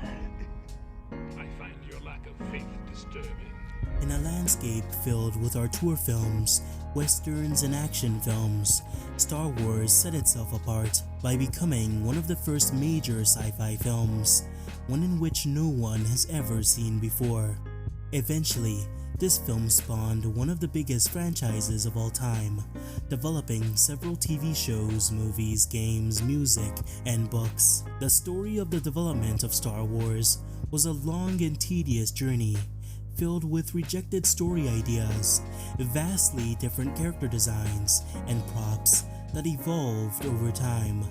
I find your lack of faith disturbing. In a landscape filled with auteur films, westerns, and action films, Star Wars set itself apart by becoming one of the first major sci-fi films, one in which no one has ever seen before. Eventually, this film spawned one of the biggest franchises of all time, developing several TV shows, movies, games, music, and books. The story of the development of Star Wars was a long and tedious journey, filled with rejected story ideas, vastly different character designs, and props that evolved over time.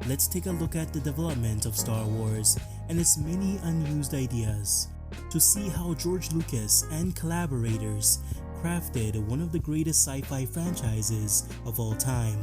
Let's take a look at the development of Star Wars and its many unused ideas, to see how George Lucas and collaborators crafted one of the greatest sci-fi franchises of all time.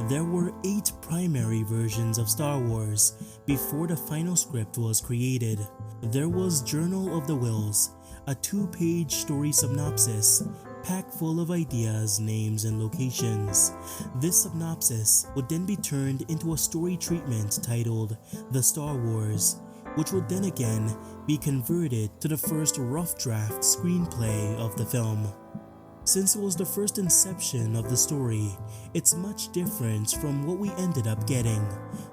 There were 8 primary versions of Star Wars before the final script was created. There was Journal of the Whills, a 2-page story synopsis packed full of ideas, names, and locations. This synopsis would then be turned into a story treatment titled The Star Wars, which would then again be converted to the first rough draft screenplay of the film. Since it was the first inception of the story, it's much different from what we ended up getting.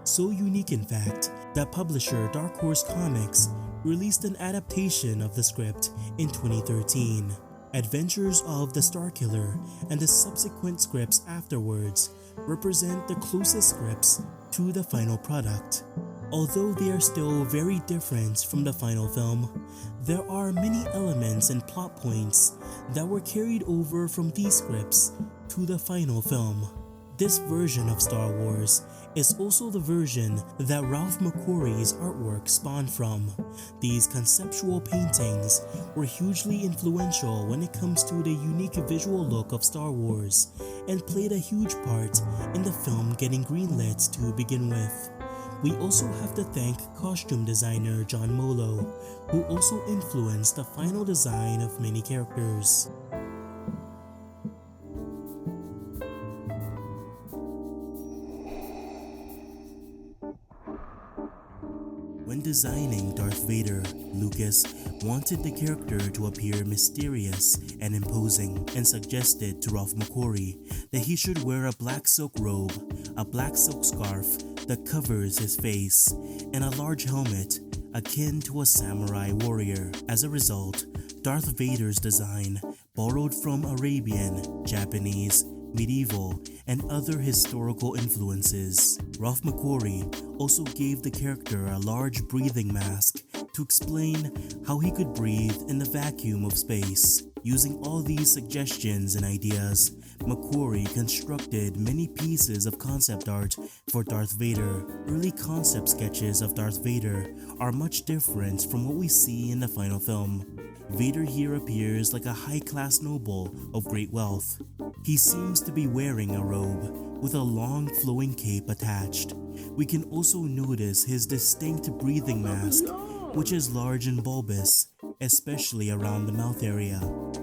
So unique in fact, that publisher Dark Horse Comics released an adaptation of the script in 2013. Adventures of the Starkiller and the subsequent scripts afterwards represent the closest scripts to the final product. Although they are still very different from the final film, there are many elements and plot points that were carried over from these scripts to the final film. This version of Star Wars is also the version that Ralph McQuarrie's artwork spawned from. These conceptual paintings were hugely influential when it comes to the unique visual look of Star Wars, and played a huge part in the film getting greenlit to begin with. We also have to thank costume designer John Molo, who also influenced the final design of many characters. When designing Darth Vader, Lucas wanted the character to appear mysterious and imposing, and suggested to Ralph McQuarrie that he should wear a black silk robe, a black silk scarf that covers his face, and a large helmet akin to a samurai warrior. As a result, Darth Vader's design borrowed from Arabian, Japanese, medieval, and other historical influences. Ralph McQuarrie also gave the character a large breathing mask to explain how he could breathe in the vacuum of space. Using all these suggestions and ideas, McQuarrie constructed many pieces of concept art for Darth Vader. Early concept sketches of Darth Vader are much different from what we see in the final film. Vader here appears like a high-class noble of great wealth. He seems to be wearing a robe with a long flowing cape attached. We can also notice his distinct breathing mask, which is large and bulbous, especially around the mouth area.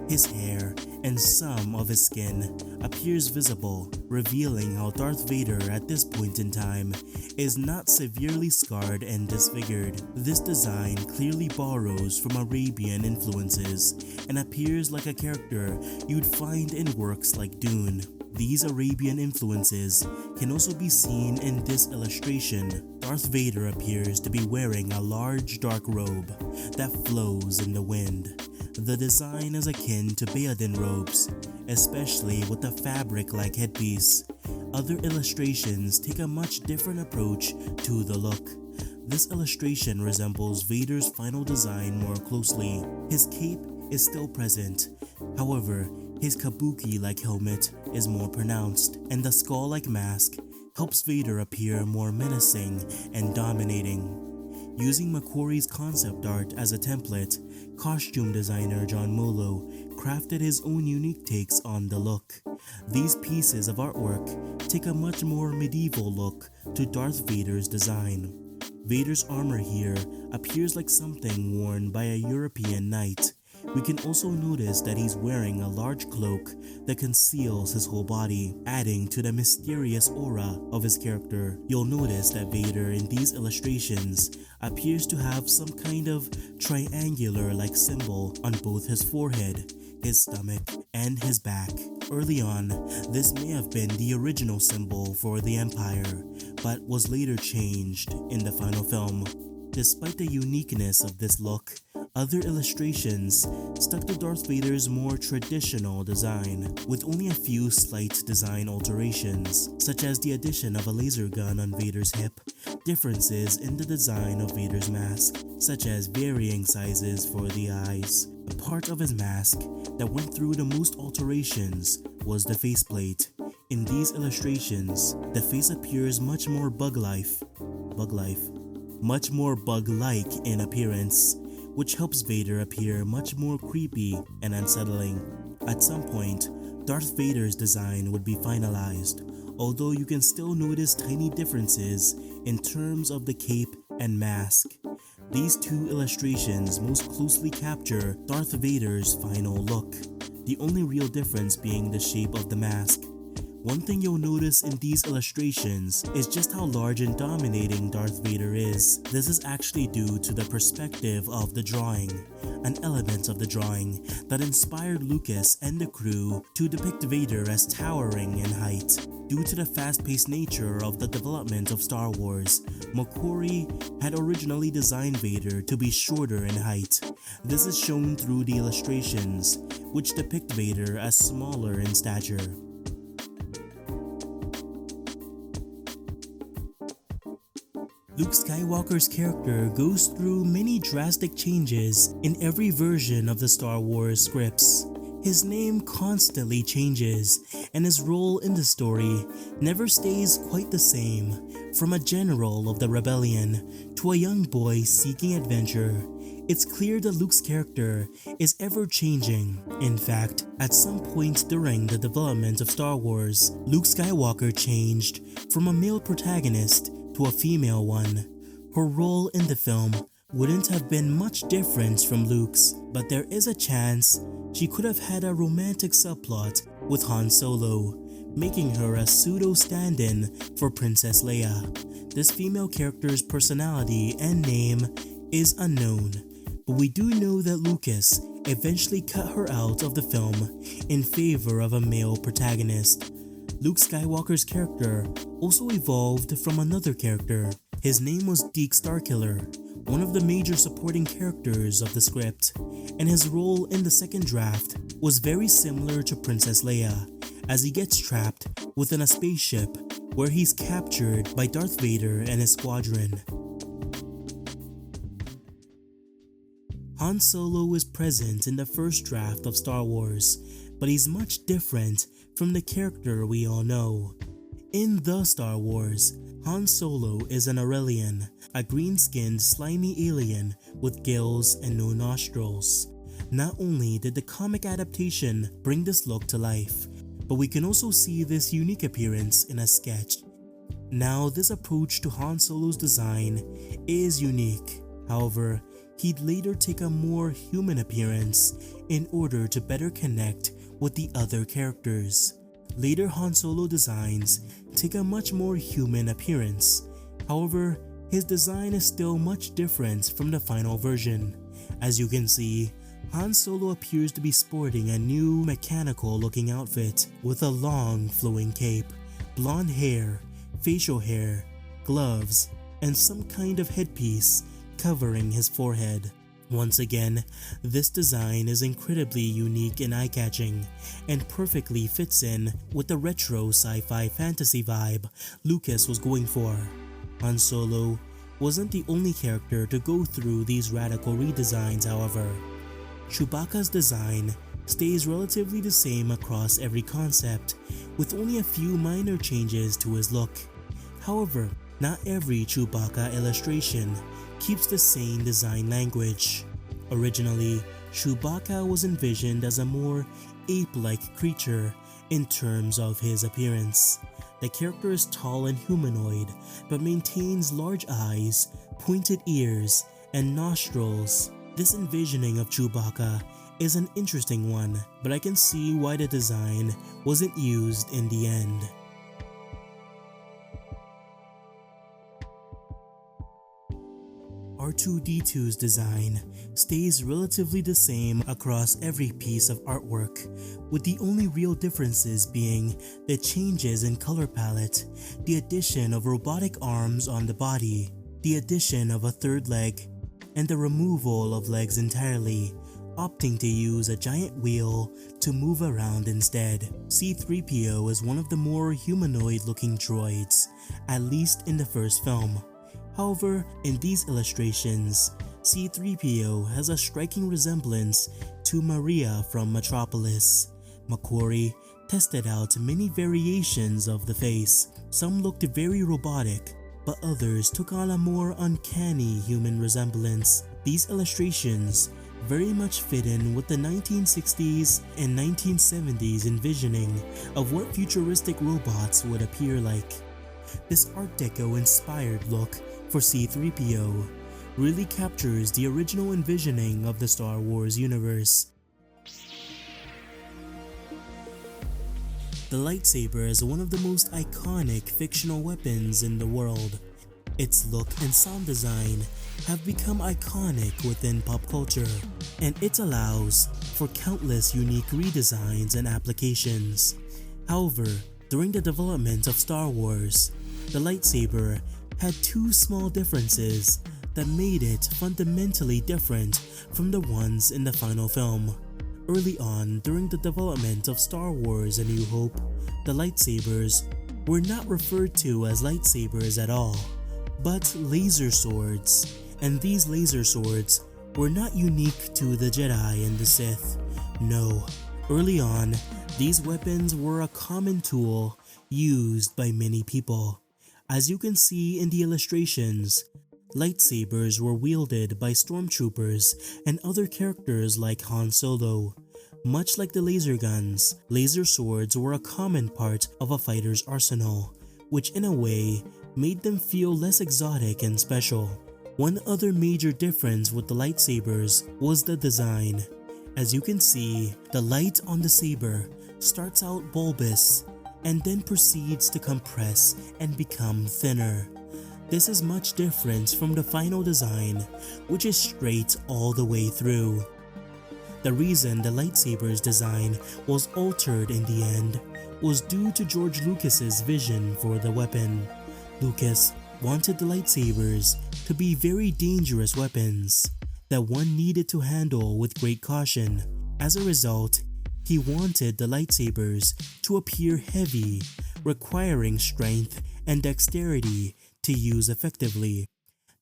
His hair and some of his skin appears visible, revealing how Darth Vader at this point in time is not severely scarred and disfigured. This design clearly borrows from Arabian influences and appears like a character you'd find in works like Dune. These Arabian influences can also be seen in this illustration. Darth Vader appears to be wearing a large dark robe that flows in the wind. The design is akin to Baodin robes, especially with the fabric-like headpiece. Other illustrations take a much different approach to the look. This illustration resembles Vader's final design more closely. His cape is still present, however, his kabuki-like helmet is more pronounced, and the skull-like mask helps Vader appear more menacing and dominating. Using McQuarrie's concept art as a template, costume designer John Molo crafted his own unique takes on the look. These pieces of artwork take a much more medieval look to Darth Vader's design. Vader's armor here appears like something worn by a European knight, We can also notice that he's wearing a large cloak that conceals his whole body, adding to the mysterious aura of his character. You'll notice that Vader in these illustrations appears to have some kind of triangular-like symbol on both his forehead, his stomach, and his back. Early on, this may have been the original symbol for the Empire, but was later changed in the final film. Despite the uniqueness of this look, other illustrations stuck to Darth Vader's more traditional design, with only a few slight design alterations, such as the addition of a laser gun on Vader's hip, differences in the design of Vader's mask, such as varying sizes for the eyes. A part of his mask that went through the most alterations was the faceplate. In these illustrations, the face appears much more bug-like in appearance, which helps Vader appear much more creepy and unsettling. At some point, Darth Vader's design would be finalized, although you can still notice tiny differences in terms of the cape and mask. These two illustrations most closely capture Darth Vader's final look, the only real difference being the shape of the mask. One thing you'll notice in these illustrations is just how large and dominating Darth Vader is. This is actually due to the perspective of the drawing, an element of the drawing that inspired Lucas and the crew to depict Vader as towering in height. Due to the fast-paced nature of the development of Star Wars, McQuarrie had originally designed Vader to be shorter in height. This is shown through the illustrations, which depict Vader as smaller in stature. Luke Skywalker's character goes through many drastic changes in every version of the Star Wars scripts. His name constantly changes, and his role in the story never stays quite the same. From a general of the rebellion to a young boy seeking adventure, it's clear that Luke's character is ever-changing. In fact, at some point during the development of Star Wars, Luke Skywalker changed from a male protagonist to a female one. Her role in the film wouldn't have been much different from Luke's, but there is a chance she could have had a romantic subplot with Han Solo, making her a pseudo stand-in for Princess Leia. This female character's personality and name is unknown, but we do know that Lucas eventually cut her out of the film in favor of a male protagonist. Luke Skywalker's character also evolved from another character. His name was Deke Starkiller, one of the major supporting characters of the script, and his role in the second draft was very similar to Princess Leia, as he gets trapped within a spaceship where he's captured by Darth Vader and his squadron. Han Solo is present in the first draft of Star Wars, but he's much different from the character we all know. In the Star Wars, Han Solo is an Aurelian, a green-skinned slimy alien with gills and no nostrils. Not only did the comic adaptation bring this look to life, but we can also see this unique appearance in a sketch. Now, this approach to Han Solo's design is unique. However, he'd later take a more human appearance in order to better connect with the other characters. Later Han Solo designs take a much more human appearance. However, his design is still much different from the final version. As you can see, Han Solo appears to be sporting a new mechanical-looking outfit with a long flowing cape, blonde hair, facial hair, gloves, and some kind of headpiece covering his forehead. Once again, this design is incredibly unique and eye-catching, and perfectly fits in with the retro sci-fi fantasy vibe Lucas was going for. Han Solo wasn't the only character to go through these radical redesigns, however. Chewbacca's design stays relatively the same across every concept, with only a few minor changes to his look. However, not every Chewbacca illustration keeps the same design language. Originally, Chewbacca was envisioned as a more ape-like creature in terms of his appearance. The character is tall and humanoid, but maintains large eyes, pointed ears, and nostrils. This envisioning of Chewbacca is an interesting one, but I can see why the design wasn't used in the end. R2-D2's design stays relatively the same across every piece of artwork, with the only real differences being the changes in color palette, the addition of robotic arms on the body, the addition of a third leg, and the removal of legs entirely, opting to use a giant wheel to move around instead. C-3PO is one of the more humanoid-looking droids, at least in the first film. However, in these illustrations, C-3PO has a striking resemblance to Maria from Metropolis. McQuarrie tested out many variations of the face. Some looked very robotic, but others took on a more uncanny human resemblance. These illustrations very much fit in with the 1960s and 1970s envisioning of what futuristic robots would appear like. This Art Deco inspired look for C-3PO really captures the original envisioning of the Star Wars universe. The lightsaber is one of the most iconic fictional weapons in the world. Its look and sound design have become iconic within pop culture, and it allows for countless unique redesigns and applications. However, during the development of Star Wars, the lightsaber had two small differences that made it fundamentally different from the ones in the final film. Early on during the development of Star Wars: A New Hope, the lightsabers were not referred to as lightsabers at all, but laser swords, and these laser swords were not unique to the Jedi and the Sith. No, early on, these weapons were a common tool used by many people. As you can see in the illustrations, lightsabers were wielded by stormtroopers and other characters like Han Solo. Much like the laser guns, laser swords were a common part of a fighter's arsenal, which in a way made them feel less exotic and special. One other major difference with the lightsabers was the design. As you can see, the light on the saber starts out bulbous and then proceeds to compress and become thinner. This is much different from the final design, which is straight all the way through. The reason the lightsaber's design was altered in the end was due to George Lucas's vision for the weapon. Lucas wanted the lightsabers to be very dangerous weapons that one needed to handle with great caution. As a result, he wanted the lightsabers to appear heavy, requiring strength and dexterity to use effectively.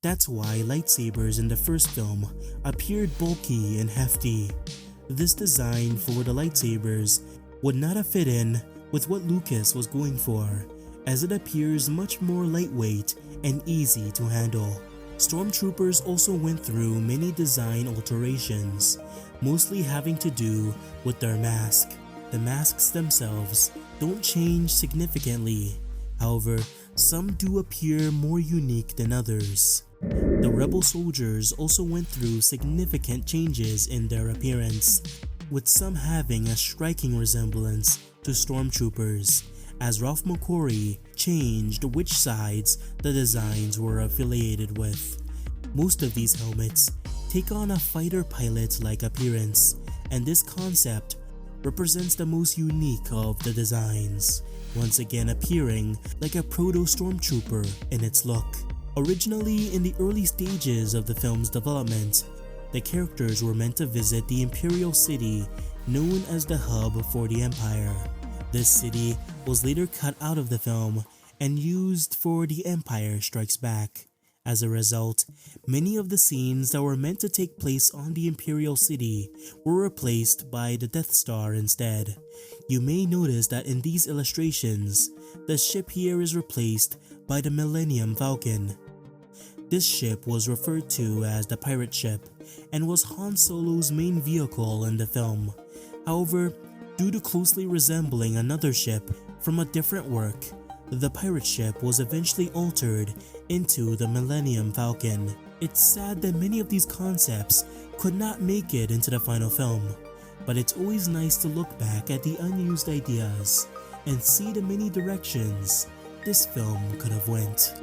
That's why lightsabers in the first film appeared bulky and hefty. This design for the lightsabers would not have fit in with what Lucas was going for, as it appears much more lightweight and easy to handle. Stormtroopers also went through many design alterations, mostly having to do with their mask. The masks themselves don't change significantly, however, some do appear more unique than others. The rebel soldiers also went through significant changes in their appearance, with some having a striking resemblance to stormtroopers, as Ralph McQuarrie changed which sides the designs were affiliated with. Most of these helmets take on a fighter pilot-like appearance, and this concept represents the most unique of the designs, once again appearing like a proto-stormtrooper in its look. Originally, in the early stages of the film's development, the characters were meant to visit the Imperial City known as the hub for the Empire. This city was later cut out of the film and used for The Empire Strikes Back. As a result, many of the scenes that were meant to take place on the Imperial City were replaced by the Death Star instead. You may notice that in these illustrations, the ship here is replaced by the Millennium Falcon. This ship was referred to as the pirate ship and was Han Solo's main vehicle in the film. However, due to closely resembling another ship from a different work, the pirate ship was eventually altered into the Millennium Falcon. It's sad that many of these concepts could not make it into the final film. but it's always nice to look back at the unused ideas and see the many directions this film could have went.